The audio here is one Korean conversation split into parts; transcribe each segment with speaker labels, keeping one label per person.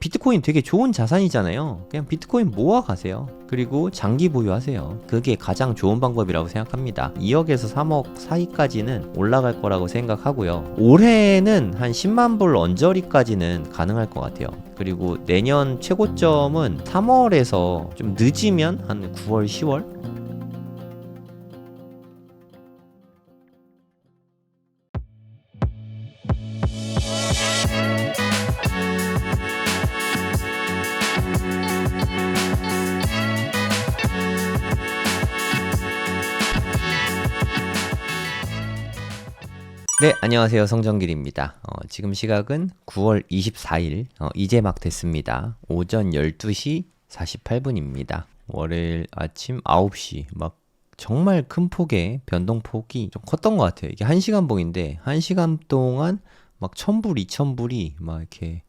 Speaker 1: 비트코인 되게 좋은 자산이잖아요. 그냥 비트코인 모아 가세요. 그리고 장기 보유하세요. 그게 가장 좋은 방법이라고 생각합니다. 2억에서 3억 사이까지는 올라갈 거라고 생각하고요. 올해는 한 10만 불 언저리까지는 가능할 것 같아요. 그리고 내년 최고점은 3월에서 좀 늦으면 한 9월, 10월? 네, 안녕하세요. 성정길입니다. 지금 시각은 9월 24일, 이제 막 됐습니다. 오전 12시 48분입니다. 월요일 아침 9시, 막 정말 큰 폭의 변동폭이 좀 컸던 것 같아요. 이게 1시간 봉인데, 1시간 동안 막 1000불, 2000불이 막 이렇게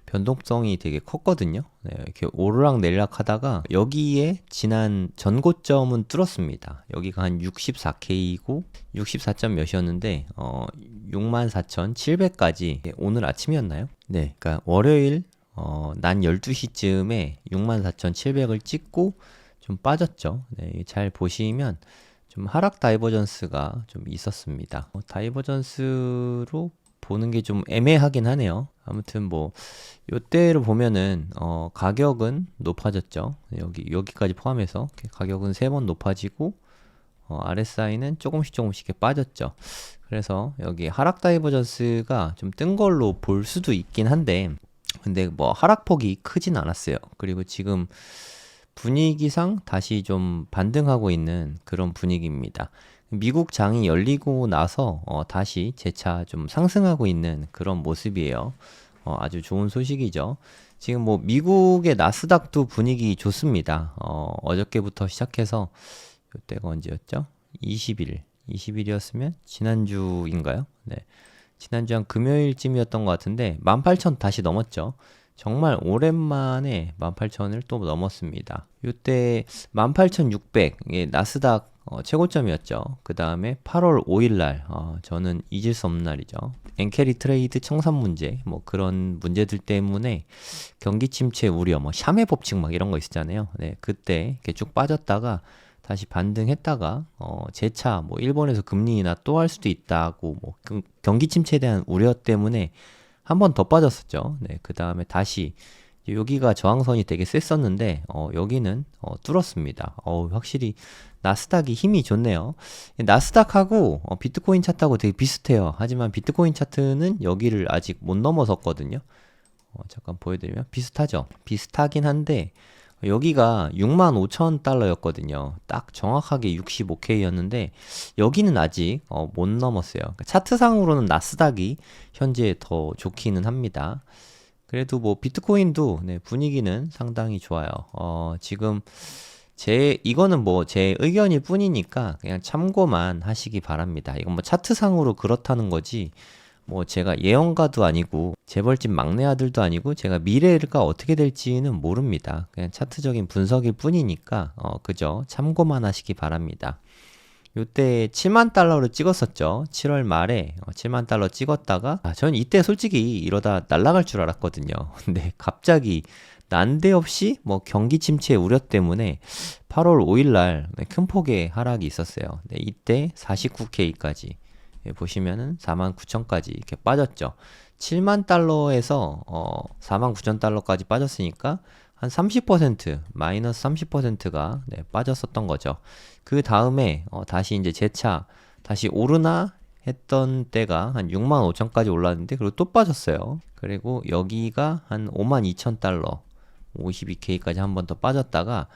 Speaker 1: 변동성이 되게 컸거든요. 네, 이렇게 오르락 내리락 하다가 여기에 지난 전고점은 뚫었습니다. 여기가 한 64K이고 64점 몇이었는데 64,700까지 오늘 아침이었나요? 네, 그러니까 월요일 난 12시쯤에 64,700을 찍고 좀 빠졌죠. 네, 잘 보시면 좀 하락 다이버전스가 좀 있었습니다. 다이버전스로 보는 게 좀 애매하긴 하네요. 아무튼 뭐 요때로 보면은 가격은 높아졌죠. 여기까지 포함해서 가격은 3번 높아지고 RSI는 조금씩 이렇게 빠졌죠. 그래서 여기 하락 다이버전스가 좀 뜬 걸로 볼 수도 있긴 한데 근데 뭐 하락폭이 크진 않았어요. 그리고 지금 분위기상 다시 좀 반등하고 있는 그런 분위기입니다. 미국 장이 열리고 나서 다시 재차 좀 상승하고 있는 그런 모습이에요. 아주 좋은 소식이죠. 지금 뭐 미국의 나스닥도 분위기 좋습니다. 어저께부터 시작해서 이때가 언제였죠? 20일이었으면 지난주인가요? 네. 지난주 한 금요일쯤이었던 것 같은데 18,000 다시 넘었죠. 정말 오랜만에 18,000을 또 넘었습니다. 이때 18,600 나스닥 최고점이었죠. 그 다음에 8월 5일날 저는 잊을 수 없는 날이죠. 엔캐리 트레이드 청산 문제 뭐 그런 문제들 때문에 경기 침체 우려 뭐 샤메 법칙 막 이런 거 있었잖아요. 네, 그때 이렇게 쭉 빠졌다가 다시 반등했다가 재차 뭐 일본에서 금리 인하 또 할 수도 있다고 뭐 경기 침체에 대한 우려 때문에 한 번 더 빠졌었죠. 네, 그 다음에 다시 여기가 저항선이 되게 셌었는데 여기는 뚫었습니다. 확실히 나스닥이 힘이 좋네요. 나스닥하고 비트코인 차트하고 되게 비슷해요. 하지만 비트코인 차트는 여기를 아직 못 넘어섰거든요. 잠깐 보여드리면 비슷하죠. 비슷하긴 한데 여기가 65,000달러였거든요. 딱 정확하게 65K였는데 여기는 아직 못 넘었어요. 그러니까 차트상으로는 나스닥이 현재 더 좋기는 합니다. 그래도 뭐 비트코인도 네, 분위기는 상당히 좋아요. 지금 이거는 뭐 제 의견일 뿐이니까 그냥 참고만 하시기 바랍니다. 이건 뭐 차트상으로 그렇다는 거지 뭐 제가 예언가도 아니고 재벌집 막내 아들도 아니고 제가 미래가 어떻게 될지는 모릅니다. 그냥 차트적인 분석일 뿐이니까 그저 참고만 하시기 바랍니다. 요때 7만 달러를 찍었었죠. 7월 말에 7만 달러 찍었다가 전 이때 솔직히 이러다 날아갈 줄 알았거든요. 근데 갑자기 난데없이 뭐 경기 침체 우려 때문에 8월 5일날 큰 폭의 하락이 있었어요. 네, 이때 49K까지 보시면은 49,000까지 이렇게 빠졌죠. 7만 달러에서 49,000달러까지 빠졌으니까 한 30% 마이너스 30%가 네, 빠졌었던 거죠. 그 다음에 다시 이제 재차 다시 오르나 했던 때가 한 65,000까지 올랐는데 그리고 또 빠졌어요. 그리고 여기가 한 52,000달러 52K까지 한 번 더 빠졌다가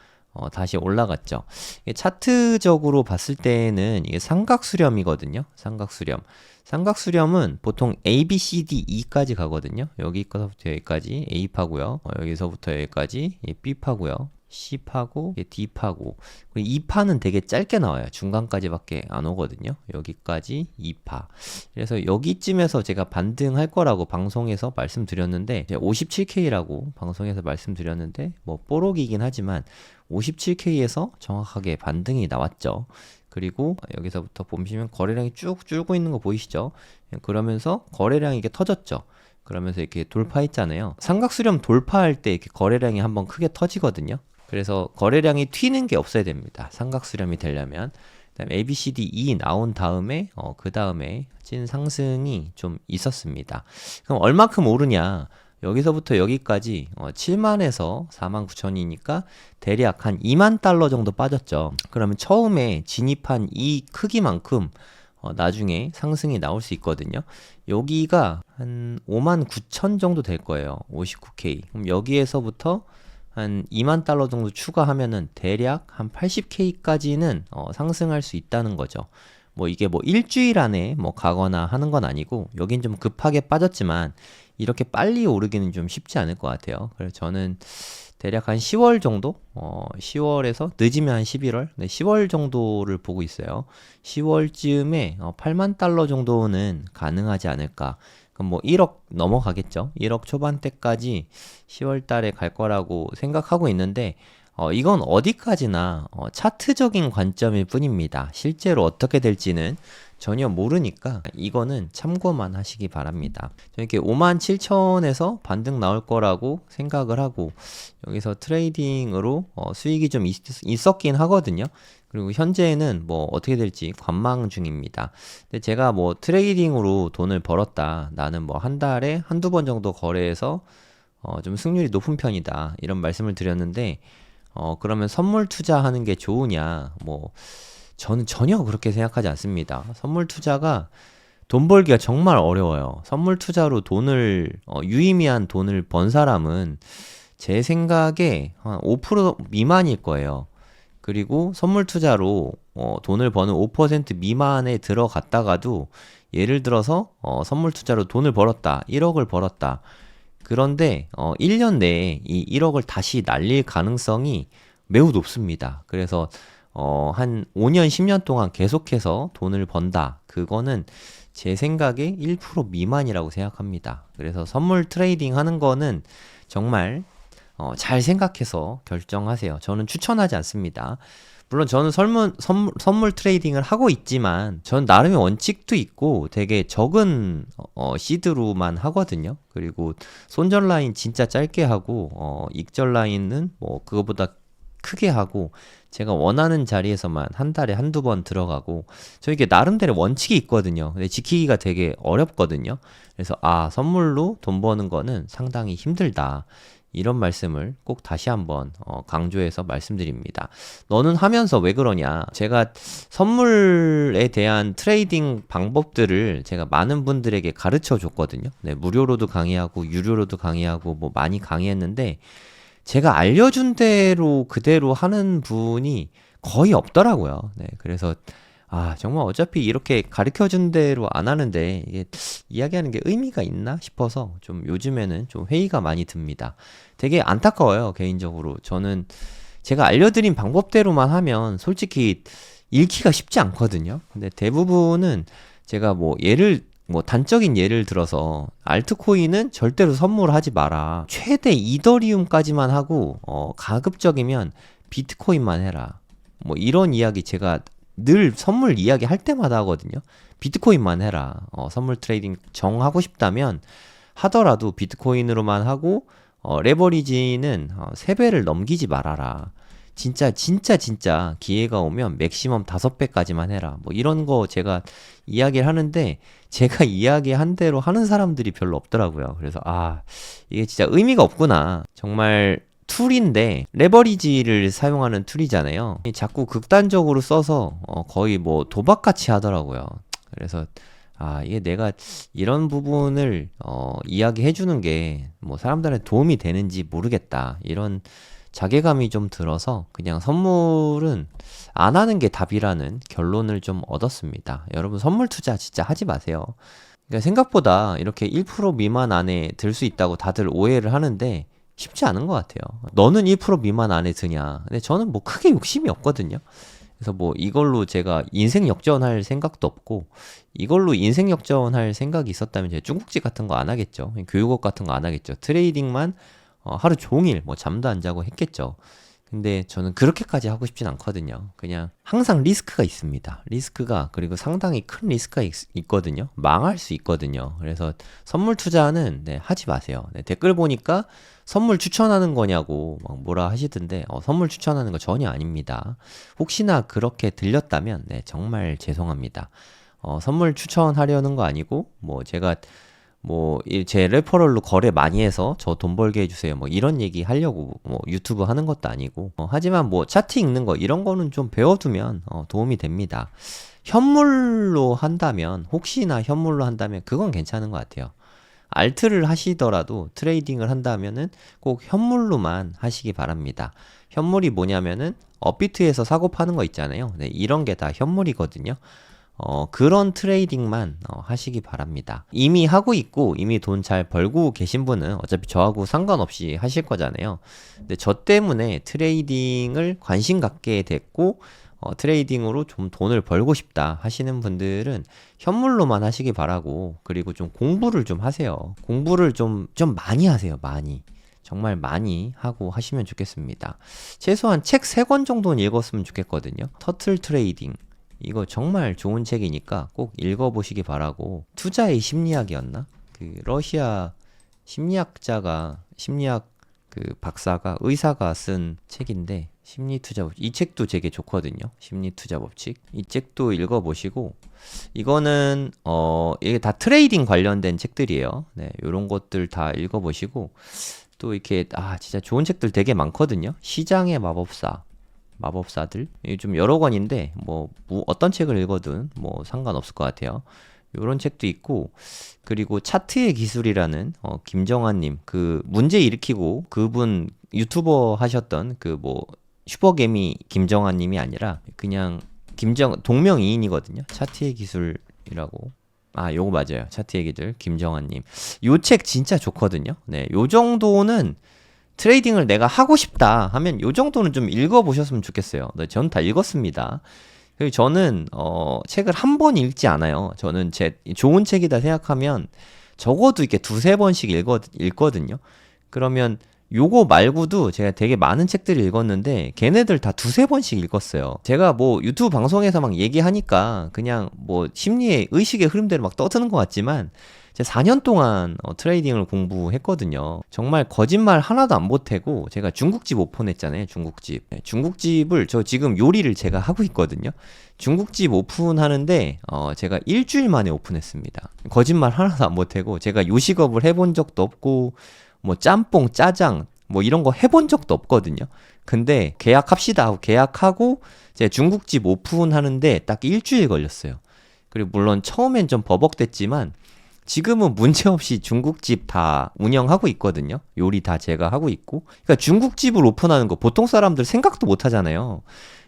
Speaker 1: 다시 올라갔죠. 차트적으로 봤을 때는 이게 삼각수렴이거든요. 삼각수렴은 보통 A, B, C, D, E까지 가거든요. 여기서부터 여기까지 A파고요. 여기서부터 여기까지 B파고요. C파고 D파고 그리고 E파는 되게 짧게 나와요. 중간까지밖에 안 오거든요. 여기까지 E파. 그래서 여기쯤에서 제가 반등할 거라고 방송에서 말씀드렸는데 57K라고 방송에서 말씀드렸는데 뭐 뽀록이긴 하지만 57K에서 정확하게 반등이 나왔죠. 그리고 여기서부터 보시면 거래량이 쭉 줄고 있는 거 보이시죠? 그러면서 거래량이 이게 터졌죠. 그러면서 이렇게 돌파했잖아요. 삼각수렴 돌파할 때 이렇게 거래량이 한번 크게 터지거든요. 그래서 거래량이 튀는 게 없어야 됩니다. 삼각수렴이 되려면. 그다음에 ABCDE 나온 다음에 그 다음에 찐 상승이 좀 있었습니다. 그럼 얼마큼 오르냐? 여기서부터 여기까지 7만에서 49,000이니까 대략 한 2만 달러 정도 빠졌죠. 그러면 처음에 진입한 이 크기만큼 나중에 상승이 나올 수 있거든요. 여기가 한 5만 9천 정도 될 거예요. 59K. 그럼 여기에서부터 한 2만 달러 정도 추가하면은 대략 한 80K까지는 상승할 수 있다는 거죠. 뭐 이게 뭐 일주일 안에 뭐 가거나 하는 건 아니고 여긴 좀 급하게 빠졌지만 이렇게 빨리 오르기는 좀 쉽지 않을 것 같아요. 그래서 저는 대략 한 10월 정도? 10월에서 늦으면 한 11월? 네, 10월 정도를 보고 있어요. 10월쯤에 8만 달러 정도는 가능하지 않을까. 그럼 뭐 1억 넘어가겠죠. 1억 초반대까지 10월 달에 갈 거라고 생각하고 있는데, 이건 어디까지나 차트적인 관점일 뿐입니다. 실제로 어떻게 될지는 전혀 모르니까 이거는 참고만 하시기 바랍니다. 이렇게 57,000에서 반등 나올 거라고 생각을 하고 여기서 트레이딩으로 수익이 좀 있었긴 하거든요. 그리고 현재는 뭐 어떻게 될지 관망 중입니다. 근데 제가 뭐 트레이딩으로 돈을 벌었다. 나는 뭐 한 달에 한두 번 정도 거래해서 좀 승률이 높은 편이다. 이런 말씀을 드렸는데 그러면 선물 투자하는 게 좋으냐? 뭐 저는 전혀 그렇게 생각하지 않습니다. 선물 투자가 돈 벌기가 정말 어려워요. 선물 투자로 돈을 유의미한 돈을 번 사람은 제 생각에 한 5% 미만일 거예요. 그리고 선물 투자로 돈을 버는 5% 미만에 들어갔다가도 예를 들어서 선물 투자로 돈을 벌었다. 1억을 벌었다. 그런데 1년 내에 이 1억을 다시 날릴 가능성이 매우 높습니다. 그래서 한 5년, 10년 동안 계속해서 돈을 번다. 그거는 제 생각에 1% 미만이라고 생각합니다. 그래서 선물 트레이딩 하는 거는 정말 잘 생각해서 결정하세요. 저는 추천하지 않습니다. 물론 저는 선물 트레이딩을 하고 있지만 전 나름의 원칙도 있고 되게 적은 시드로만 하거든요. 그리고 손절 라인 진짜 짧게 하고 익절 라인은 뭐 그거보다 크게 하고 제가 원하는 자리에서만 한 달에 한두 번 들어가고 저 이게 나름대로 원칙이 있거든요. 근데 지키기가 되게 어렵거든요. 그래서 선물로 돈 버는 거는 상당히 힘들다. 이런 말씀을 꼭 다시 한번 강조해서 말씀드립니다. 너는 하면서 왜 그러냐? 제가 선물에 대한 트레이딩 방법들을 제가 많은 분들에게 가르쳐 줬거든요. 네, 무료로도 강의하고 유료로도 강의하고 뭐 많이 강의했는데 제가 알려준 대로 그대로 하는 분이 거의 없더라고요. 네, 그래서 정말 어차피 이렇게 가르쳐준 대로 안 하는데 이게 이야기하는 게 의미가 있나 싶어서 좀 요즘에는 좀 회의가 많이 듭니다. 되게 안타까워요, 개인적으로. 저는 제가 알려드린 방법대로만 하면 솔직히 읽기가 쉽지 않거든요. 근데 대부분은 제가 뭐 단적인 예를 들어서 알트코인은 절대로 선물하지 마라. 최대 이더리움까지만 하고 가급적이면 비트코인만 해라. 뭐 이런 이야기 제가 늘 선물 이야기 할 때마다 하거든요. 비트코인만 해라. 선물 트레이딩 정하고 싶다면 하더라도 비트코인으로만 하고 레버리지는 3배를 넘기지 말아라. 진짜 기회가 오면 맥시멈 5배까지만 해라. 뭐 이런 거 제가 이야기를 하는데 제가 이야기한 대로 하는 사람들이 별로 없더라고요. 그래서 이게 진짜 의미가 없구나. 정말 툴인데 레버리지를 사용하는 툴이잖아요. 자꾸 극단적으로 써서 거의 뭐 도박같이 하더라고요. 그래서 이게 내가 이런 부분을 이야기해 주는 게 뭐 사람들한테 도움이 되는지 모르겠다. 이런 자괴감이 좀 들어서 그냥 선물은 안 하는 게 답이라는 결론을 좀 얻었습니다. 여러분 선물 투자 진짜 하지 마세요. 그러니까 생각보다 이렇게 1% 미만 안에 들 수 있다고 다들 오해를 하는데 쉽지 않은 것 같아요. 너는 1% 미만 안에 드냐? 근데 저는 뭐 크게 욕심이 없거든요. 그래서 뭐 이걸로 제가 인생 역전할 생각도 없고 이걸로 인생 역전할 생각이 있었다면 제가 중국집 같은 거 안 하겠죠. 교육업 같은 거 안 하겠죠. 트레이딩만 하루 종일 뭐 잠도 안 자고 했겠죠. 근데 저는 그렇게까지 하고 싶진 않거든요. 그냥 항상 리스크가 있습니다. 리스크가, 그리고 상당히 큰 리스크가 있거든요. 망할 수 있거든요. 그래서 선물 투자는 네, 하지 마세요. 네, 댓글 보니까 선물 추천하는 거냐고 막 뭐라 하시던데 선물 추천하는 거 전혀 아닙니다. 혹시나 그렇게 들렸다면 네, 정말 죄송합니다. 선물 추천하려는 거 아니고 제가 제 레퍼럴로 거래 많이 해서 저 돈 벌게 해주세요. 이런 얘기 하려고 유튜브 하는 것도 아니고. 하지만 차트 읽는 거 이런 거는 좀 배워두면 도움이 됩니다. 현물로 한다면, 혹시나 현물로 한다면 그건 괜찮은 것 같아요. 알트를 하시더라도 트레이딩을 한다면은 꼭 현물로만 하시기 바랍니다. 현물이 뭐냐면은 업비트에서 사고 파는 거 있잖아요. 네, 이런 게 다 현물이거든요. 그런 트레이딩만 하시기 바랍니다. 이미 하고 있고 이미 돈 잘 벌고 계신 분은 어차피 저하고 상관없이 하실 거잖아요. 근데 저 때문에 트레이딩을 관심 갖게 됐고 트레이딩으로 좀 돈을 벌고 싶다 하시는 분들은 현물로만 하시기 바라고, 그리고 좀 공부를 좀 하세요. 공부를 좀 많이 하세요. 많이. 정말 많이 하고 하시면 좋겠습니다. 최소한 책 3권 정도는 읽었으면 좋겠거든요. 터틀 트레이딩. 이거 정말 좋은 책이니까 꼭 읽어보시기 바라고. 투자의 심리학이었나? 그 러시아 심리학 박사가, 의사가 쓴 책인데, 심리투자법칙. 이 책도 되게 좋거든요. 심리투자법칙. 이 책도 읽어보시고, 이거는 이게 다 트레이딩 관련된 책들이에요. 네, 요런 것들 다 읽어보시고, 또 이렇게 진짜 좋은 책들 되게 많거든요. 시장의 마법사들. 좀 여러 권인데 어떤 책을 읽어든 상관없을 것 같아요. 요런 책도 있고, 그리고 차트의 기술이라는 김정환님, 그 문제 일으키고 그분 유튜버 하셨던 슈퍼개미 김정환님이 아니라 그냥 동명이인이거든요. 차트의 기술이라고. 요거 맞아요. 차트의 기술 김정환님. 요 책 진짜 좋거든요. 네, 요 정도는 트레이딩을 내가 하고 싶다 하면 요 정도는 좀 읽어보셨으면 좋겠어요. 네, 저는 다 읽었습니다. 그리고 저는 책을 한 번 읽지 않아요. 저는 좋은 책이다 생각하면 적어도 이렇게 2-3번씩 읽거든요. 그러면 요거 말고도 제가 되게 많은 책들을 읽었는데 걔네들 다 2-3번씩 읽었어요. 제가 유튜브 방송에서 막 얘기하니까 그냥 심리의 의식의 흐름대로 막 떠드는 것 같지만 제가 4년 동안 트레이딩을 공부했거든요. 정말 거짓말 하나도 안 보태고, 제가 중국집 오픈했잖아요. 중국집. 네, 중국집을 저 지금 요리를 제가 하고 있거든요. 중국집 오픈하는데 제가 일주일 만에 오픈했습니다. 거짓말 하나도 안 보태고, 제가 요식업을 해본 적도 없고 짬뽕, 짜장 이런 거 해본 적도 없거든요. 근데 계약합시다 하고 계약하고 제가 중국집 오픈하는데 딱 일주일 걸렸어요. 그리고 물론 처음엔 좀 버벅댔지만 지금은 문제없이 중국집 다 운영하고 있거든요. 요리 다 제가 하고 있고. 그러니까 중국집을 오픈하는 거 보통 사람들 생각도 못 하잖아요.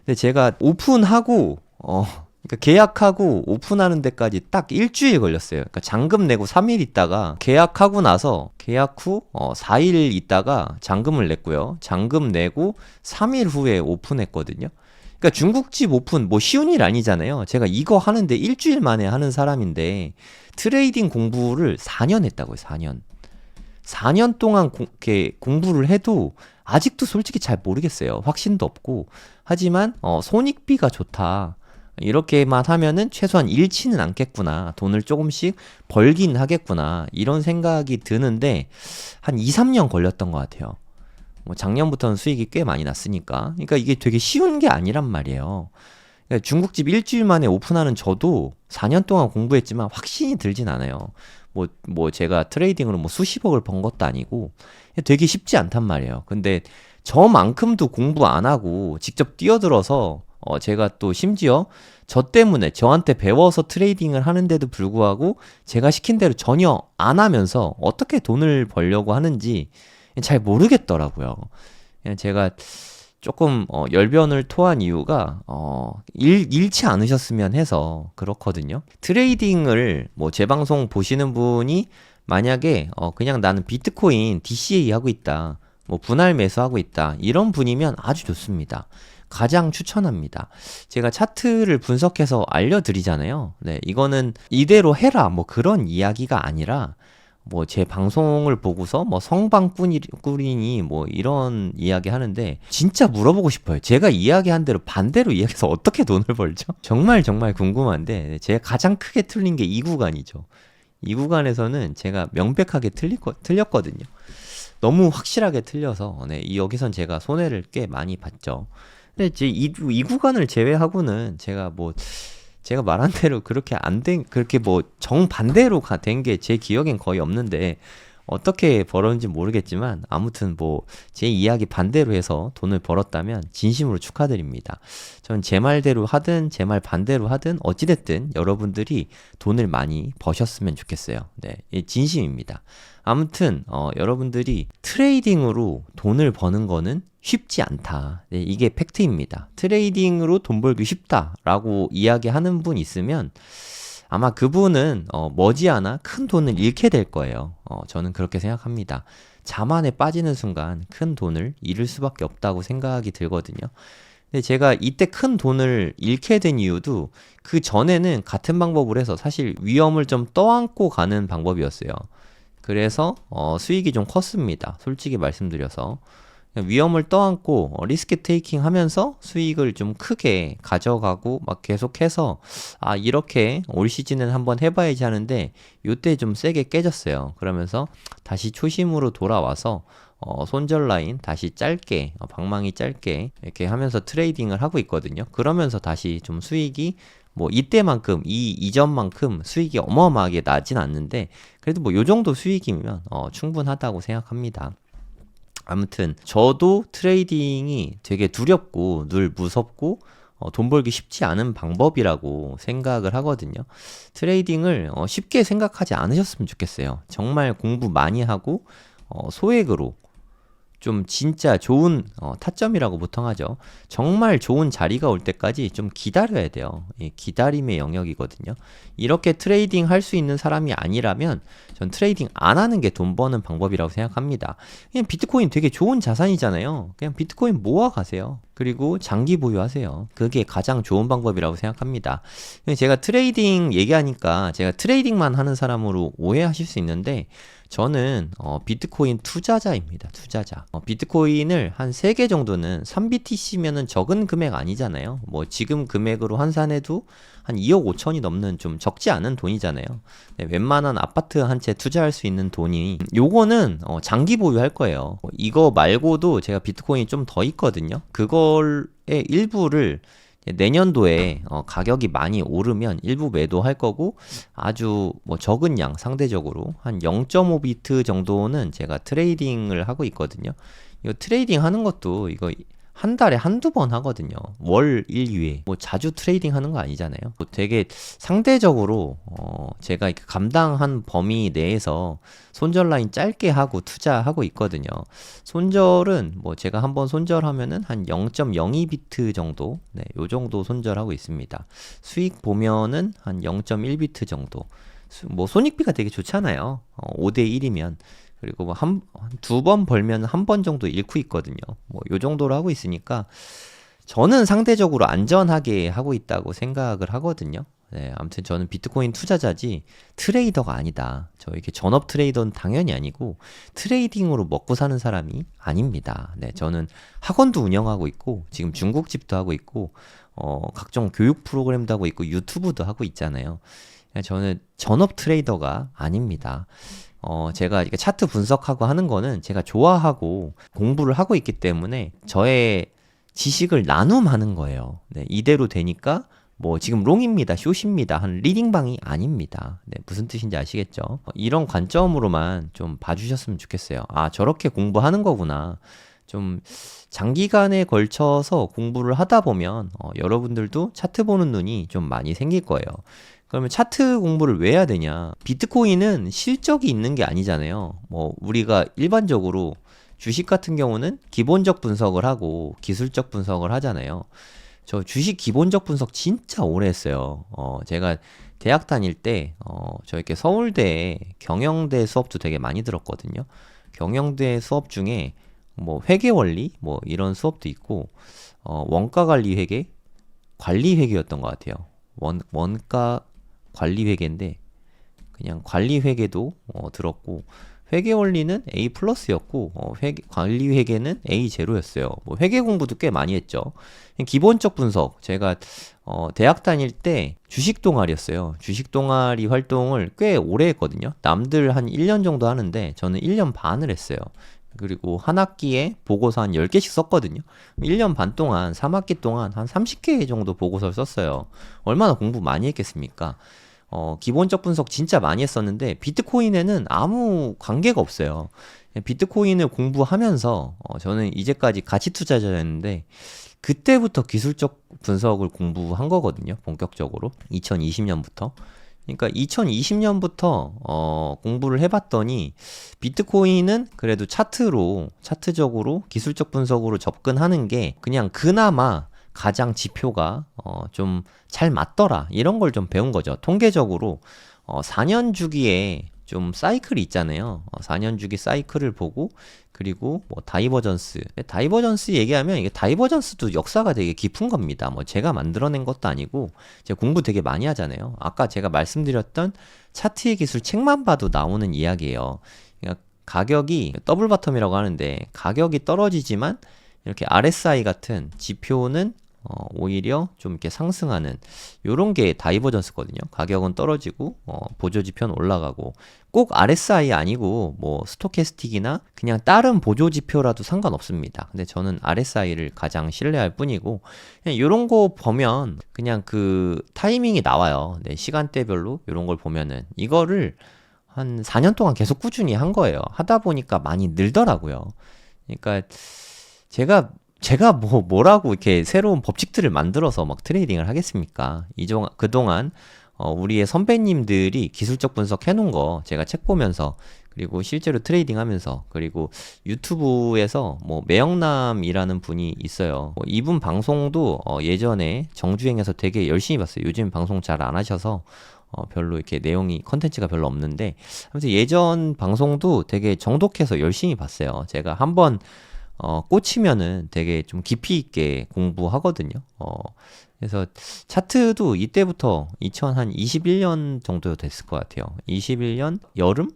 Speaker 1: 근데 제가 오픈하고 그러니까 계약하고 오픈하는 데까지 딱 일주일 걸렸어요. 그러니까 잔금 내고 3일 있다가, 계약하고 나서 계약 후 4일 있다가 잔금을 냈고요. 잔금 내고 3일 후에 오픈했거든요. 그러니까 중국집 오픈 쉬운 일 아니잖아요. 제가 이거 하는데 일주일 만에 하는 사람인데 트레이딩 공부를 4년 했다고요. 4년. 4년 동안 이렇게 공부를 해도 아직도 솔직히 잘 모르겠어요. 확신도 없고. 하지만 손익비가 좋다. 이렇게만 하면은 최소한 잃지는 않겠구나. 돈을 조금씩 벌긴 하겠구나. 이런 생각이 드는데 한 2-3년 걸렸던 것 같아요. 작년부터는 수익이 꽤 많이 났으니까. 그러니까 이게 되게 쉬운 게 아니란 말이에요. 그러니까 중국집 일주일 만에 오픈하는 저도 4년 동안 공부했지만 확신이 들진 않아요. 제가 트레이딩으로 수십억을 번 것도 아니고 되게 쉽지 않단 말이에요. 근데 저만큼도 공부 안 하고 직접 뛰어들어서 제가 또 심지어 저 때문에 저한테 배워서 트레이딩을 하는데도 불구하고 제가 시킨 대로 전혀 안 하면서 어떻게 돈을 벌려고 하는지 잘 모르겠더라고요. 제가 조금 열변을 토한 이유가 잃지 않으셨으면 해서 그렇거든요. 트레이딩을 제 방송 보시는 분이 만약에 그냥 나는 비트코인 DCA 하고 있다, 분할 매수하고 있다, 이런 분이면 아주 좋습니다. 가장 추천합니다. 제가 차트를 분석해서 알려드리잖아요. 네, 이거는 이대로 해라 그런 이야기가 아니라 뭐 제 방송을 보고서 뭐 성방꾼이니 뭐 이런 이야기 하는데 진짜 물어보고 싶어요. 제가 이야기한 대로 반대로 이야기해서 어떻게 돈을 벌죠? 정말 정말 궁금한데 제가 가장 크게 틀린 게 이 구간이죠. 이 구간에서는 제가 명백하게 틀렸거든요. 너무 확실하게 틀려서 네, 여기선 제가 손해를 꽤 많이 봤죠. 근데 이제 이 구간을 제외하고는 제가 말한 대로 그렇게 안 된, 그렇게 뭐 정반대로 된 게 제 기억엔 거의 없는데 어떻게 벌었는지 모르겠지만 아무튼 뭐 제 이야기 반대로 해서 돈을 벌었다면 진심으로 축하드립니다. 전 제 말대로 하든 제 말 반대로 하든 어찌됐든 여러분들이 돈을 많이 버셨으면 좋겠어요. 네, 진심입니다. 아무튼 여러분들이 트레이딩으로 돈을 버는 거는 쉽지 않다. 네, 이게 팩트입니다. 트레이딩으로 돈 벌기 쉽다라고 이야기하는 분 있으면 아마 그분은 머지않아 큰 돈을 잃게 될 거예요. 저는 그렇게 생각합니다. 자만에 빠지는 순간 큰 돈을 잃을 수밖에 없다고 생각이 들거든요. 근데 제가 이때 큰 돈을 잃게 된 이유도 그 전에는 같은 방법을 해서 사실 위험을 좀 떠안고 가는 방법이었어요. 그래서 수익이 좀 컸습니다. 솔직히 말씀드려서. 위험을 떠안고 리스크 테이킹 하면서 수익을 좀 크게 가져가고 막 계속해서 이렇게 올 시즌은 한번 해봐야지 하는데 요때 좀 세게 깨졌어요. 그러면서 다시 초심으로 돌아와서 손절 라인 다시 짧게 방망이 짧게 이렇게 하면서 트레이딩을 하고 있거든요. 그러면서 다시 좀 수익이 뭐 이때만큼 이전만큼 수익이 어마어마하게 나진 않는데 그래도 뭐 요 정도 수익이면 충분하다고 생각합니다. 아무튼 저도 트레이딩이 되게 두렵고 늘 무섭고 돈 벌기 쉽지 않은 방법이라고 생각을 하거든요. 트레이딩을 쉽게 생각하지 않으셨으면 좋겠어요. 정말 공부 많이 하고 소액으로 좀 진짜 좋은 타점이라고 보통 하죠. 정말 좋은 자리가 올 때까지 좀 기다려야 돼요. 기다림의 영역이거든요. 이렇게 트레이딩 할 수 있는 사람이 아니라면 전 트레이딩 안 하는 게 돈 버는 방법이라고 생각합니다. 그냥 비트코인 되게 좋은 자산이잖아요. 그냥 비트코인 모아 가세요. 그리고 장기 보유하세요. 그게 가장 좋은 방법이라고 생각합니다. 제가 트레이딩 얘기하니까 제가 트레이딩만 하는 사람으로 오해하실 수 있는데 저는 비트코인 투자자입니다. 투자자. 비트코인을 한 3개 정도는 3BTC면은 적은 금액 아니잖아요. 뭐 지금 금액으로 환산해도 한 2억 5천이 넘는 좀 적지 않은 돈이잖아요. 네, 웬만한 아파트 한 채 투자할 수 있는 돈이 요거는 장기 보유할 거예요. 이거 말고도 제가 비트코인이 좀 더 있거든요. 그걸의 일부를 내년도에 가격이 많이 오르면 일부 매도할 거고 아주 뭐 적은 양 상대적으로 한 0.5비트 정도는 제가 트레이딩을 하고 있거든요. 이거 트레이딩 하는 것도 이거 한 달에 한두 번 하거든요. 월 1회. 뭐 자주 트레이딩 하는 거 아니잖아요. 뭐 되게 상대적으로 제가 감당한 범위 내에서 손절 라인 짧게 하고 투자하고 있거든요. 손절은 뭐 제가 한번 손절하면은 한 0.02비트 정도, 네, 요 정도 손절하고 있습니다. 수익 보면은 한 0.1비트 정도. 뭐 손익비가 되게 좋잖아요. 5대 1이면. 그리고 뭐 두 번 벌면 한 번 정도 잃고 있거든요. 뭐 요 정도로 하고 있으니까 저는 상대적으로 안전하게 하고 있다고 생각을 하거든요. 네, 아무튼 저는 비트코인 투자자지 트레이더가 아니다. 저 이렇게 전업 트레이더는 당연히 아니고 트레이딩으로 먹고 사는 사람이 아닙니다. 네, 저는 학원도 운영하고 있고 지금 중국집도 하고 있고 각종 교육 프로그램도 하고 있고 유튜브도 하고 있잖아요. 저는 전업 트레이더가 아닙니다. 제가 이렇게 차트 분석하고 하는 거는 제가 좋아하고 공부를 하고 있기 때문에 저의 지식을 나눔하는 거예요. 네, 이대로 되니까 뭐 지금 롱입니다, 숏입니다, 한 리딩방이 아닙니다. 네, 무슨 뜻인지 아시겠죠? 이런 관점으로만 좀 봐주셨으면 좋겠어요. 저렇게 공부하는 거구나. 좀 장기간에 걸쳐서 공부를 하다 보면 여러분들도 차트 보는 눈이 좀 많이 생길 거예요. 그러면 차트 공부를 왜 해야 되냐? 비트코인은 실적이 있는 게 아니잖아요. 뭐 우리가 일반적으로 주식 같은 경우는 기본적 분석을 하고 기술적 분석을 하잖아요. 저 주식 기본적 분석 진짜 오래 했어요. 제가 대학 다닐 때 저 이렇게 서울대 경영대 수업도 되게 많이 들었거든요. 경영대 수업 중에 뭐 회계 원리 뭐 이런 수업도 있고 원가 관리 회계, 관리 회계였던 것 같아요. 원가 관리 회계인데 그냥 관리 회계도 들었고 회계 원리는 A 플러스였고 관리 회계는 A 제로였어요. 뭐 회계 공부도 꽤 많이 했죠. 기본적 분석 제가 대학 다닐 때 주식 동아리였어요. 주식 동아리 활동을 꽤 오래 했거든요. 남들 한 1년 정도 하는데 저는 1년 반을 했어요. 그리고 한 학기에 보고서 한 10개씩 썼거든요. 1년 반 동안 3학기 동안 한 30개 정도 보고서를 썼어요. 얼마나 공부 많이 했겠습니까? 기본적 분석 진짜 많이 했었는데 비트코인에는 아무 관계가 없어요. 비트코인을 공부하면서 저는 이제까지 가치 투자자였는데 그때부터 기술적 분석을 공부한 거거든요. 본격적으로 2020년부터. 그러니까 2020년부터 공부를 해봤더니 비트코인은 그래도 차트적으로 기술적 분석으로 접근하는 게 그냥 그나마 가장 지표가 좀 잘 맞더라 이런 걸 좀 배운 거죠. 통계적으로 4년 주기에 좀 사이클이 있잖아요. 4년 주기 사이클을 보고 그리고 뭐 다이버전스 얘기하면 이게 다이버전스도 역사가 되게 깊은 겁니다. 뭐 제가 만들어낸 것도 아니고 제가 공부 되게 많이 하잖아요. 아까 제가 말씀드렸던 차트의 기술 책만 봐도 나오는 이야기예요. 그러니까 가격이 더블 바텀이라고 하는데 가격이 떨어지지만 이렇게 RSI 같은 지표는 오히려 좀 이렇게 상승하는 요런 게 다이버전스거든요. 가격은 떨어지고 보조 지표는 올라가고 꼭 RSI 아니고 뭐 스토캐스틱이나 그냥 다른 보조 지표라도 상관없습니다. 근데 저는 RSI를 가장 신뢰할 뿐이고 그냥 요런 거 보면 그냥 그 타이밍이 나와요. 네, 시간대별로 요런 걸 보면은 이거를 한 4년 동안 계속 꾸준히 한 거예요. 하다 보니까 많이 늘더라고요. 그러니까 제가 뭐라고 이렇게 새로운 법칙들을 만들어서 막 트레이딩을 하겠습니까? 그동안, 우리의 선배님들이 기술적 분석 해놓은 거 제가 책 보면서, 그리고 실제로 트레이딩 하면서, 그리고 유튜브에서 뭐 매영남이라는 분이 있어요. 이분 방송도 예전에 정주행해서 되게 열심히 봤어요. 요즘 방송 잘 안 하셔서, 별로 이렇게 컨텐츠가 별로 없는데, 아무튼 예전 방송도 되게 정독해서 열심히 봤어요. 제가 한번 꽂히면은 되게 좀 깊이 있게 공부하거든요. 그래서 차트도 이때부터 2021년 정도 됐을 것 같아요. 21년 여름?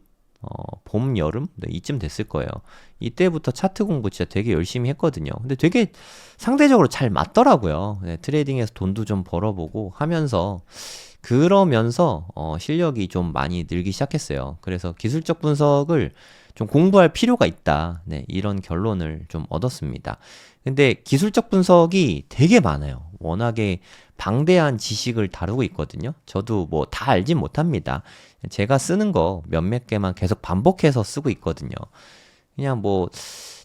Speaker 1: 봄, 여름? 네, 이쯤 됐을 거예요. 이때부터 차트 공부 진짜 되게 열심히 했거든요. 근데 되게 상대적으로 잘 맞더라고요. 네, 트레이딩에서 돈도 좀 벌어보고 하면서 그러면서 실력이 좀 많이 늘기 시작했어요. 그래서 기술적 분석을 좀 공부할 필요가 있다. 네, 이런 결론을 좀 얻었습니다. 근데 기술적 분석이 되게 많아요. 워낙에 방대한 지식을 다루고 있거든요. 저도 뭐 다 알진 못합니다. 제가 쓰는 거 몇몇 개만 계속 반복해서 쓰고 있거든요. 그냥 뭐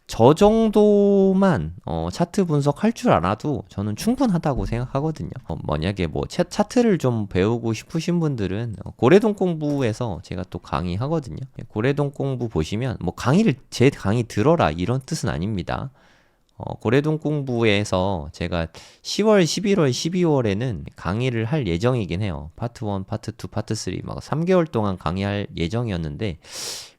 Speaker 1: 저 정도만 차트 분석할 줄 알아도 저는 충분하다고 생각하거든요. 만약에 뭐 차트를 좀 배우고 싶으신 분들은 고래동 공부에서 제가 또 강의하거든요. 고래동 공부 보시면 뭐 제 강의 들어라 이런 뜻은 아닙니다. 고래동 공부에서 제가 10월, 11월, 12월에는 강의를 할 예정이긴 해요. 파트 1, 파트 2, 파트 3 막 3개월 동안 강의할 예정이었는데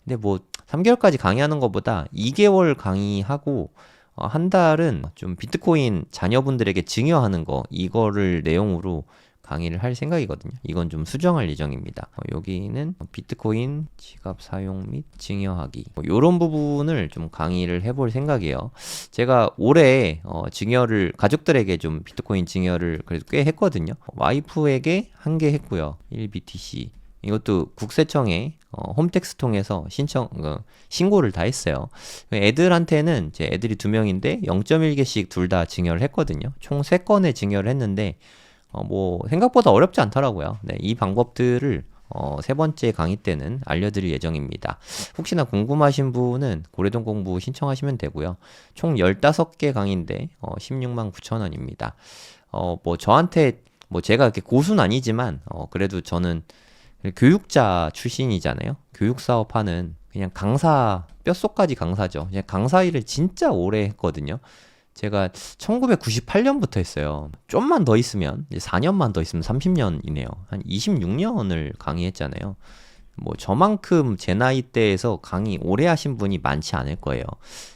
Speaker 1: 근데 뭐 3개월까지 강의하는 것보다 2개월 강의하고 한 달은 좀 비트코인 자녀분들에게 증여하는 거 이거를 내용으로 강의를 할 생각이거든요. 이건 좀 수정할 예정입니다. 여기는 비트코인 지갑 사용 및 증여하기 이런 부분을 좀 강의를 해볼 생각이에요. 제가 올해 가족들에게 좀 비트코인 증여를 그래도 꽤 했거든요. 와이프에게 1개 했고요. 1BTC 이것도 국세청에 홈택스 통해서 신고를 다 했어요. 애들한테는 제 애들이 2명인데 0.1개씩 둘 다 증여를 했거든요. 총 3건의 증여를 했는데 뭐 생각보다 어렵지 않더라고요. 네, 이 방법들을 3번째 강의 때는 알려드릴 예정입니다. 혹시나 궁금하신 분은 고래동 공부 신청하시면 되고요. 총 15개 강의인데 16만 9천 원입니다. 뭐 저한테 뭐 제가 그렇게 고수는 아니지만 그래도 저는 교육자 출신이잖아요. 교육 사업하는 그냥 강사, 뼛속까지 강사죠. 그냥 강사 일을 진짜 오래 했거든요. 제가 1998년부터 했어요. 좀만 더 있으면, 이제 4년만 더 있으면 30년이네요. 한 26년을 강의했잖아요. 뭐 저만큼 제 나이대에서 강의 오래 하신 분이 많지 않을 거예요.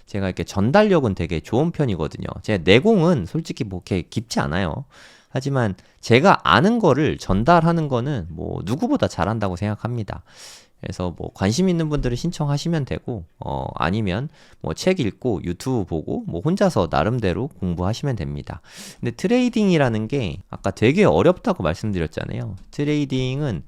Speaker 1: 제가 이렇게 전달력은 되게 좋은 편이거든요. 제 내공은 솔직히 뭐 이렇게 깊지 않아요. 하지만 제가 아는 거를 전달하는 거는 뭐 누구보다 잘한다고 생각합니다. 그래서 뭐 관심 있는 분들은 신청하시면 되고, 아니면 뭐 책 읽고 유튜브 보고 뭐 혼자서 나름대로 공부하시면 됩니다. 근데 트레이딩이라는 게 아까 되게 어렵다고 말씀드렸잖아요. 트레이딩은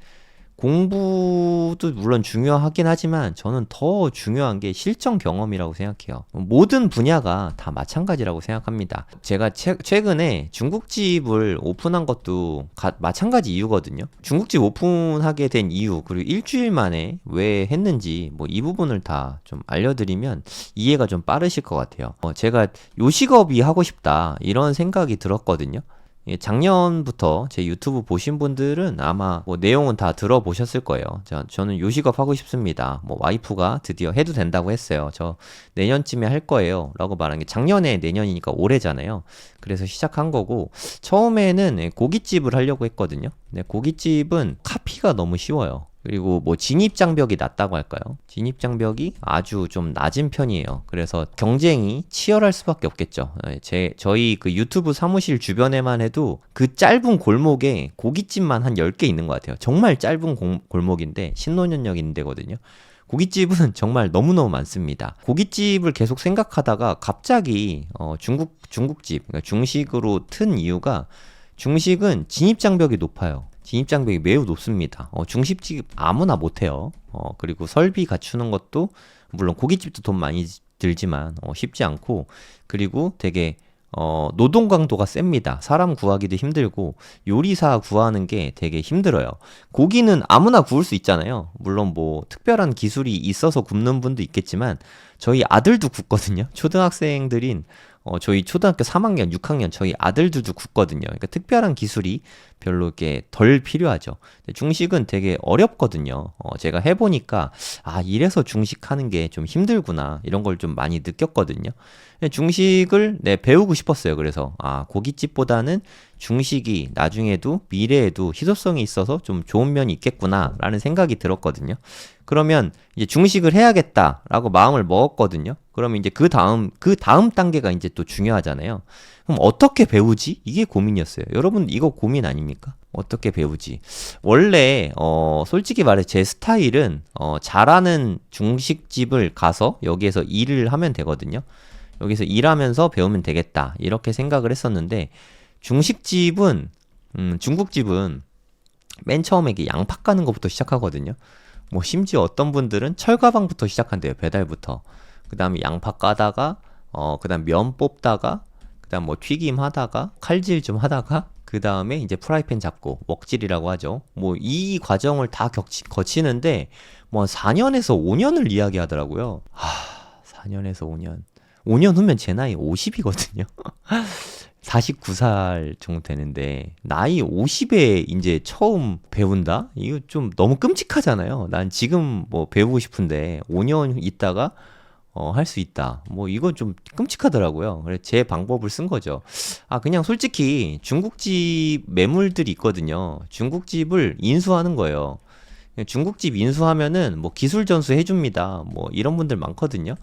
Speaker 1: 공부도 물론 중요하긴 하지만 저는 더 중요한 게 실전 경험이라고 생각해요. 모든 분야가 다 마찬가지라고 생각합니다. 제가 최근에 중국집을 오픈한 것도 마찬가지 이유거든요. 중국집 오픈하게 된 이유, 그리고 일주일 만에 왜 했는지 뭐 이 부분을 다 좀 알려드리면 이해가 좀 빠르실 것 같아요. 제가 요식업이 하고 싶다 이런 생각이 들었거든요. 예, 작년부터 제 유튜브 보신 분들은 아마 뭐 내용은 다 들어보셨을 거예요. 저는 요식업 하고 싶습니다. 뭐 와이프가 드디어 해도 된다고 했어요. 저 내년쯤에 할 거예요. 라고 말한 게 작년에 내년이니까 올해잖아요. 그래서 시작한 거고, 처음에는 고깃집을 하려고 했거든요. 근데 고깃집은 카피가 너무 쉬워요. 그리고 뭐 진입장벽이 낮다고 할까요? 진입장벽이 아주 좀 낮은 편이에요. 그래서 경쟁이 치열할 수밖에 없겠죠. 저희 그 유튜브 사무실 주변에만 해도 그 짧은 골목에 고깃집만 한 10개 있는 것 같아요. 정말 짧은 골목인데 신논현역 있는 데거든요. 고깃집은 정말 너무너무 많습니다. 고깃집을 계속 생각하다가 갑자기 중국집, 그러니까 중식으로 튼 이유가, 중식은 진입장벽이 높아요. 진입장벽이 매우 높습니다. 중식집 아무나 못해요. 그리고 설비 갖추는 것도 물론 고깃집도 돈 많이 들지만 쉽지 않고, 그리고 되게 노동 강도가 셉니다. 사람 구하기도 힘들고 요리사 구하는 게 되게 힘들어요. 고기는 아무나 구울 수 있잖아요. 물론 뭐 특별한 기술이 있어서 굽는 분도 있겠지만 저희 아들도 굽거든요. 초등학생들인 저희 초등학교 3학년, 6학년 저희 아들들도 굽거든요. 그러니까 특별한 기술이 별로 이렇게 덜 필요하죠. 중식은 되게 어렵거든요. 제가 해보니까 이래서 중식하는 게 좀 힘들구나 이런 걸 좀 많이 느꼈거든요. 중식을 배우고 싶었어요. 그래서 고깃집보다는 중식이 나중에도 미래에도 희소성이 있어서 좀 좋은 면이 있겠구나라는 생각이 들었거든요. 그러면 이제 중식을 해야겠다라고 마음을 먹었거든요. 그러면 이제 그 다음 단계가 이제 또 중요하잖아요. 그럼 어떻게 배우지? 이게 고민이었어요. 여러분 이거 고민 아닙니까? 어떻게 배우지? 원래 솔직히 말해 제 스타일은 잘하는 중식집을 가서 여기에서 일을 하면 되거든요. 여기서 일하면서 배우면 되겠다 이렇게 생각을 했었는데, 중식집은 중국집은 맨 처음에 양파 까는 것부터 시작하거든요. 뭐 심지어 어떤 분들은 철가방부터 시작한대요. 배달부터. 그 다음에 양파 까다가 그 다음 면 뽑다가 그 다음 뭐 튀김 하다가 칼질 좀 하다가 그 다음에 이제 프라이팬 잡고 웍질이라고 하죠. 뭐 이 과정을 다 거치는데 뭐 4년에서 5년을 이야기하더라고요. 4년에서 5년. 5년 후면 제 나이 50이거든요. 49살 정도 되는데 나이 50에 이제 처음 배운다? 이거 좀 너무 끔찍하잖아요. 난 지금 뭐 배우고 싶은데 5년 있다가 할 수 있다. 뭐 이거 좀 끔찍하더라고요. 그래서 제 방법을 쓴 거죠. 그냥 솔직히 중국집 매물들이 있거든요. 중국집을 인수하는 거예요. 중국집 인수하면은 뭐 기술 전수 해줍니다. 뭐 이런 분들 많거든요.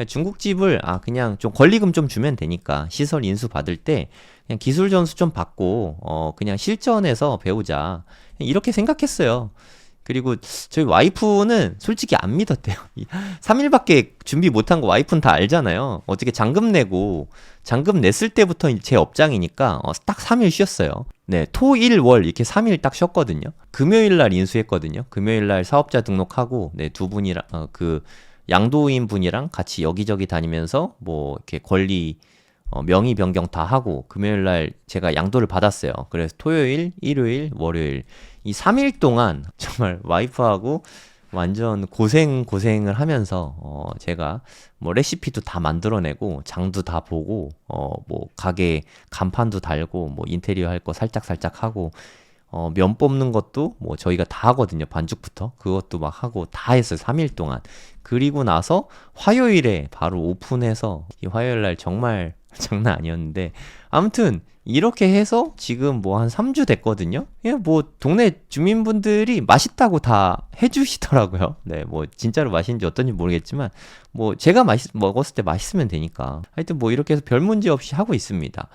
Speaker 1: 중국집을 그냥 좀 권리금 좀 주면 되니까 시설 인수 받을 때 그냥 기술 전수 좀 받고 그냥 실전에서 배우자 이렇게 생각했어요. 그리고 저희 와이프는 솔직히 안 믿었대요. 3일밖에 준비 못한 거 와이프는 다 알잖아요. 어떻게 잔금 냈을 때부터 제 업장이니까 딱 3일 쉬었어요. 네, 토, 일, 월 이렇게 3일 딱 쉬었거든요. 금요일 날 인수했거든요. 금요일 날 사업자 등록하고 두 분이랑 양도인 분이랑 같이 여기저기 다니면서 뭐 이렇게 권리 명의 변경 다 하고 금요일 날 제가 양도를 받았어요. 그래서 토요일, 일요일, 월요일 이 3일 동안 정말 와이프하고 완전 고생을 하면서 제가 뭐 레시피도 다 만들어내고 장도 다 보고 뭐 가게 간판도 달고 뭐 인테리어 할 거 살짝 하고 면 뽑는 것도 뭐 저희가 다 하거든요. 반죽부터 그것도 막 하고 다 했어요. 3일 동안. 그리고 나서 화요일에 바로 오픈해서 이 화요일 날 정말 장난 아니었는데 아무튼 이렇게 해서 지금 뭐 한 3주 됐거든요. 예, 뭐 동네 주민분들이 맛있다고 다 해주시더라고요. 네, 뭐 진짜로 맛있는지 어떤지 모르겠지만 뭐 제가 먹었을 때 맛있으면 되니까 하여튼 뭐 이렇게 해서 별 문제 없이 하고 있습니다.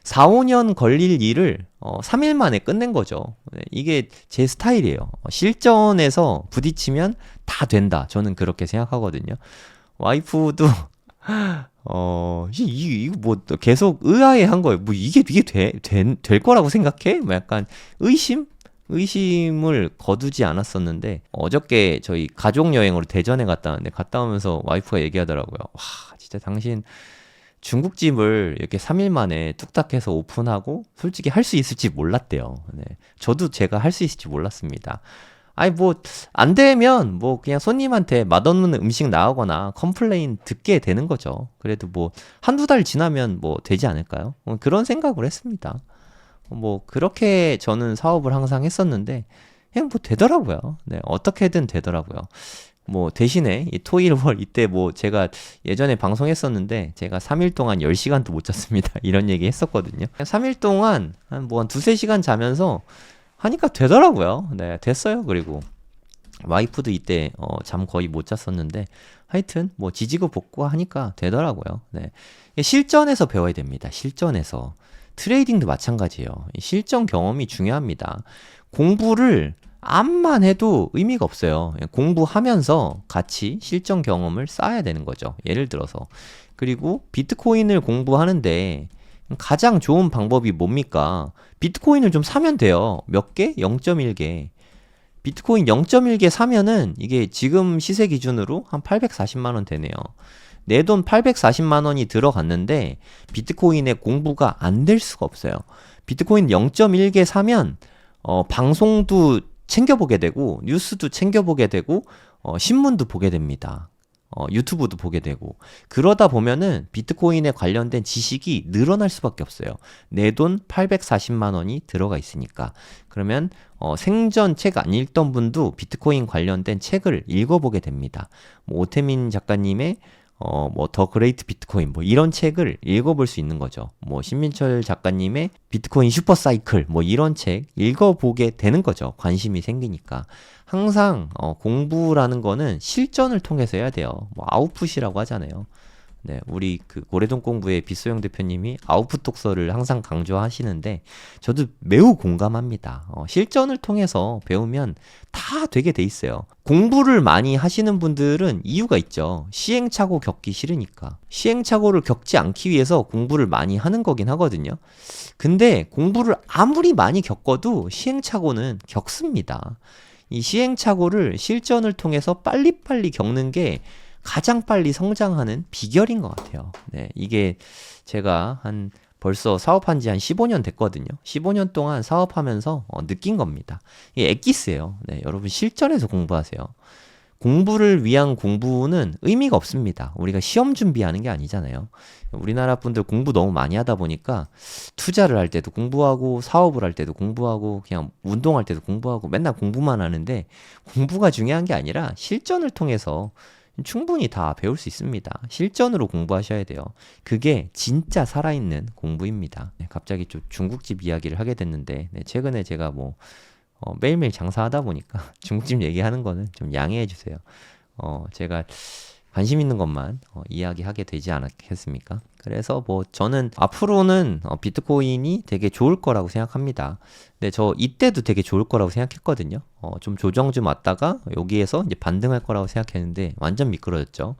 Speaker 1: 4, 5년 걸릴 일을 3일 만에 끝낸 거죠. 네, 이게 제 스타일이에요. 실전에서 부딪히면 다 된다. 저는 그렇게 생각하거든요. 와이프도 이거 뭐 계속 의아해 한 거예요. 뭐 이게 될 거라고 생각해? 뭐 약간 의심을 거두지 않았었는데 어저께 저희 가족 여행으로 대전에 갔다 왔는데 갔다 오면서 와이프가 얘기하더라고요. 와, 진짜 당신 중국집을 이렇게 3일 만에 뚝딱 해서 오픈하고 솔직히 할 수 있을지 몰랐대요. 네. 저도 제가 할 수 있을지 몰랐습니다. 아니 뭐 안 되면 뭐 그냥 손님한테 맛없는 음식 나오거나 컴플레인 듣게 되는 거죠. 그래도 뭐 한두 달 지나면 뭐 되지 않을까요? 그런 생각을 했습니다. 뭐 그렇게 저는 사업을 항상 했었는데 그냥 뭐 되더라고요. 네, 어떻게든 되더라고요. 뭐 대신에 이 토일월 이때 뭐 제가 예전에 방송했었는데 제가 3일 동안 10시간도 못 잤습니다. 이런 얘기 했었거든요. 3일 동안 한 두세 시간 자면서 하니까 되더라고요. 네, 됐어요. 그리고 와이프도 이때 잠 거의 못 잤었는데 하여튼 뭐 지지고 볶고 하니까 되더라고요. 네. 실전에서 배워야 됩니다. 실전에서. 트레이딩도 마찬가지예요. 실전 경험이 중요합니다. 공부를 암만 해도 의미가 없어요. 공부하면서 같이 실전 경험을 쌓아야 되는 거죠. 예를 들어서. 그리고 비트코인을 공부하는데 가장 좋은 방법이 뭡니까? 비트코인을 좀 사면 돼요. 몇 개? 0.1개. 비트코인 0.1개 사면은 이게 지금 시세 기준으로 한 840만 원 되네요. 내 돈 840만 원이 들어갔는데 비트코인의 공부가 안 될 수가 없어요. 비트코인 0.1개 사면 방송도 챙겨보게 되고 뉴스도 챙겨보게 되고 신문도 보게 됩니다. 유튜브도 보게 되고 그러다 보면은 비트코인에 관련된 지식이 늘어날 수밖에 없어요. 내 돈 840만 원이 들어가 있으니까. 그러면 생전 책 안 읽던 분도 비트코인 관련된 책을 읽어보게 됩니다. 뭐 오태민 작가님의 뭐 더 그레이트 비트코인 뭐 이런 책을 읽어볼 수 있는 거죠. 뭐 신민철 작가님의 비트코인 슈퍼 사이클 뭐 이런 책 읽어보게 되는 거죠. 관심이 생기니까. 항상 공부라는 거는 실전을 통해서 해야 돼요. 뭐 아웃풋이라고 하잖아요. 네, 우리 그 고래동 공부의 빗소영 대표님이 아웃풋 독서를 항상 강조하시는데 저도 매우 공감합니다. 실전을 통해서 배우면 다 되게 돼 있어요. 공부를 많이 하시는 분들은 이유가 있죠. 시행착오 겪기 싫으니까. 시행착오를 겪지 않기 위해서 공부를 많이 하는 거긴 하거든요. 근데 공부를 아무리 많이 겪어도 시행착오는 겪습니다. 이 시행착오를 실전을 통해서 빨리빨리 겪는 게 가장 빨리 성장하는 비결인 것 같아요. 네, 이게 제가 벌써 사업한 지 한 15년 됐거든요. 15년 동안 사업하면서 느낀 겁니다. 이게 엑기스예요. 네, 여러분 실전에서 공부하세요. 공부를 위한 공부는 의미가 없습니다. 우리가 시험 준비하는 게 아니잖아요. 우리나라 분들 공부 너무 많이 하다 보니까 투자를 할 때도 공부하고 사업을 할 때도 공부하고 그냥 운동할 때도 공부하고 맨날 공부만 하는데 공부가 중요한 게 아니라 실전을 통해서 충분히 다 배울 수 있습니다. 실전으로 공부하셔야 돼요. 그게 진짜 살아있는 공부입니다. 네, 갑자기 좀 중국집 이야기를 하게 됐는데 네, 최근에 제가 뭐 매일매일 장사하다 보니까 중국집 얘기하는 거는 좀 양해해 주세요. 제가 관심 있는 것만 이야기하게 되지 않겠습니까? 그래서 뭐 저는 앞으로는 비트코인이 되게 좋을 거라고 생각합니다. 근데 저 이때도 되게 좋을 거라고 생각했거든요. 좀 조정 좀 왔다가 여기에서 이제 반등할 거라고 생각했는데 완전 미끄러졌죠.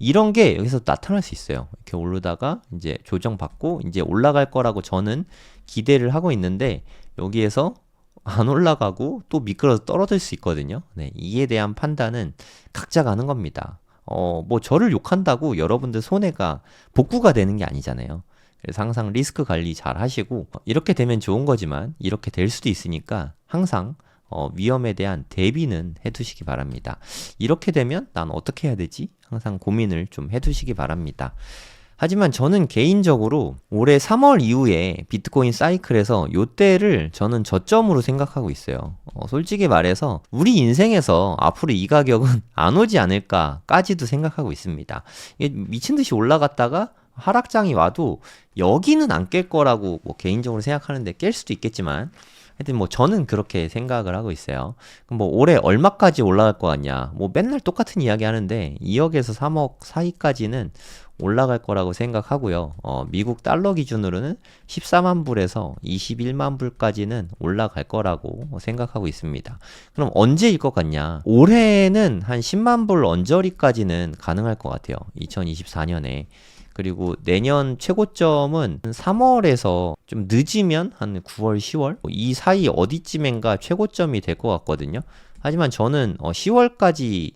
Speaker 1: 이런 게 여기서 나타날 수 있어요. 이렇게 오르다가 이제 조정받고 이제 올라갈 거라고 저는 기대를 하고 있는데 여기에서 안 올라가고 또 미끄러져 떨어질 수 있거든요. 네, 이에 대한 판단은 각자가 하는 겁니다. 뭐 저를 욕한다고 여러분들 손해가 복구가 되는 게 아니잖아요. 그래서 항상 리스크 관리 잘 하시고 이렇게 되면 좋은 거지만 이렇게 될 수도 있으니까 항상 위험에 대한 대비는 해두시기 바랍니다. 이렇게 되면 난 어떻게 해야 되지? 항상 고민을 좀 해두시기 바랍니다. 하지만 저는 개인적으로 올해 3월 이후에 비트코인 사이클에서 요때를 저는 저점으로 생각하고 있어요. 솔직히 말해서 우리 인생에서 앞으로 이 가격은 안 오지 않을까까지도 생각하고 있습니다. 이게 미친 듯이 올라갔다가 하락장이 와도 여기는 안 깰 거라고 뭐 개인적으로 생각하는데 깰 수도 있겠지만 하여튼 뭐 저는 그렇게 생각을 하고 있어요. 그럼 뭐 올해 얼마까지 올라갈 것 같냐? 뭐 맨날 똑같은 이야기 하는데 2억에서 3억 사이까지는 올라갈 거라고 생각하고요. 미국 달러 기준으로는 14만 불에서 21만 불까지는 올라갈 거라고 생각하고 있습니다. 그럼 언제일 것 같냐? 올해는 한 10만 불 언저리까지는 가능할 것 같아요. 2024년에. 그리고 내년 최고점은 3월에서 좀 늦으면 한 9월, 10월 이 사이 어디쯤인가 최고점이 될 것 같거든요. 하지만 저는 10월까지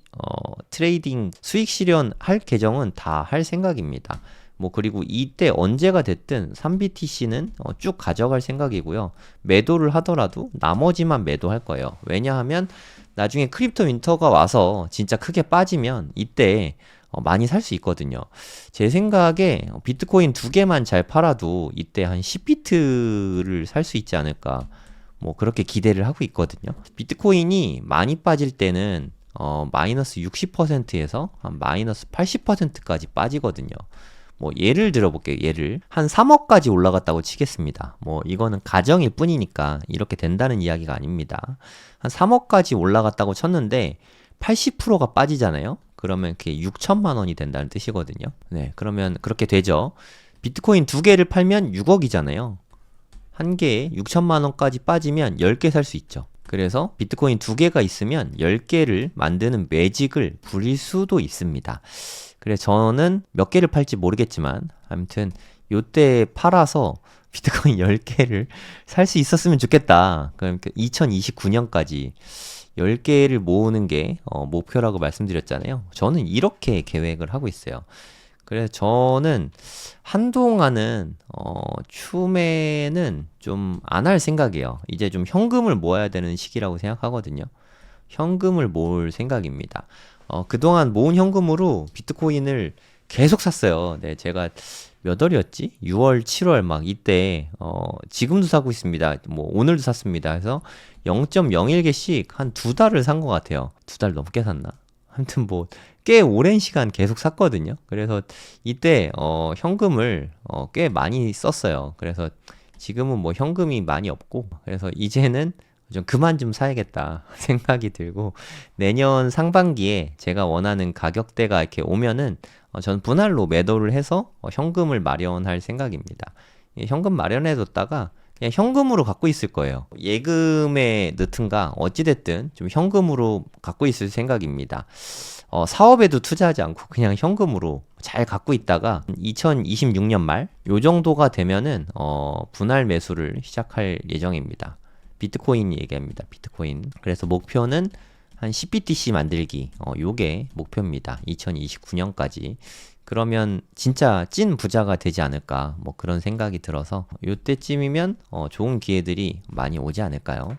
Speaker 1: 트레이딩 수익 실현할 계정은 다 할 생각입니다. 뭐 그리고 이때 언제가 됐든 3BTC는 쭉 가져갈 생각이고요. 매도를 하더라도 나머지만 매도할 거예요. 왜냐하면 나중에 크립토 윈터가 와서 진짜 크게 빠지면 이때 많이 살 수 있거든요. 제 생각에 비트코인 2개만 잘 팔아도 이때 한 10비트를 살 수 있지 않을까. 뭐 그렇게 기대를 하고 있거든요. 비트코인이 많이 빠질 때는 마이너스 60%에서 한 마이너스 80%까지 빠지거든요. 뭐 예를 들어볼게요. 예를 한 3억까지 올라갔다고 치겠습니다. 뭐 이거는 가정일 뿐이니까 이렇게 된다는 이야기가 아닙니다. 한 3억까지 올라갔다고 쳤는데 80%가 빠지잖아요. 그러면 그게 6천만 원이 된다는 뜻이거든요. 네, 그러면 그렇게 되죠. 비트코인 2개를 팔면 6억이잖아요. 한 개에 6천만 원까지 빠지면 10개 살 수 있죠. 그래서 비트코인 2개가 있으면 10개를 만드는 매직을 부릴 수도 있습니다. 그래서 저는 몇 개를 팔지 모르겠지만 아무튼 요때 팔아서 비트코인 10개를 살 수 있었으면 좋겠다. 그럼 2029년까지 10개를 모으는 게 목표라고 말씀드렸잖아요. 저는 이렇게 계획을 하고 있어요. 그래서 저는 한동안은 추매는 좀 안 할 생각이에요. 이제 좀 현금을 모아야 되는 시기라고 생각하거든요. 현금을 모을 생각입니다. 그동안 모은 현금으로 비트코인을 계속 샀어요. 네, 제가 몇 월이었지? 6월, 7월 막 이때 지금도 사고 있습니다. 뭐 오늘도 샀습니다. 그래서 0.01개씩 한 2달을 산 것 같아요. 2달 넘게 샀나? 아무튼 뭐 꽤 오랜 시간 계속 샀거든요. 그래서 이때 현금을 꽤 많이 썼어요. 그래서 지금은 뭐 현금이 많이 없고 그래서 이제는 좀 그만 좀 사야겠다 생각이 들고 내년 상반기에 제가 원하는 가격대가 이렇게 오면은 저는 분할로 매도를 해서 현금을 마련할 생각입니다. 현금 마련해뒀다가 그냥 현금으로 갖고 있을 거예요. 예금에 넣든가 어찌됐든 좀 현금으로 갖고 있을 생각입니다. 사업에도 투자하지 않고 그냥 현금으로 잘 갖고 있다가 2026년 말 요 정도가 되면은 분할 매수를 시작할 예정입니다. 비트코인 얘기합니다. 비트코인. 그래서 목표는 한 10BTC 만들기. 요게 목표입니다. 2029년까지. 그러면 진짜 찐 부자가 되지 않을까. 뭐 그런 생각이 들어서 요때쯤이면 좋은 기회들이 많이 오지 않을까요?